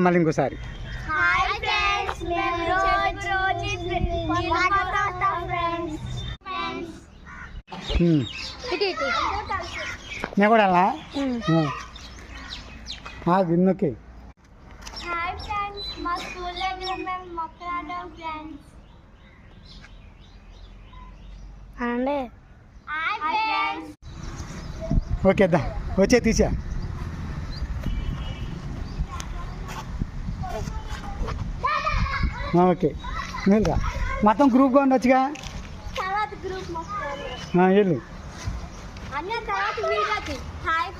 మళ్ళీ ఇంకోసారి. Hi friends, మేము రోజు నేను కూడా అలా గిన్నెకి. హాయ్ ఫ్రెండ్స్, మా స్కూల్లో మేము మొక్కలాడాం ఫ్రెండ్స్. అండి హాయ్ ఫ్రెండ్స్. ఓకే దా వచ్చే తీసా. ఓకే వెళ్ళరా మొత్తం గ్రూప్గా ఉండొచ్చుగా. తర్వాత గ్రూప్ మొత్తం వెళ్ళు. అన్న తర్వాత వీడియోకి హాయ్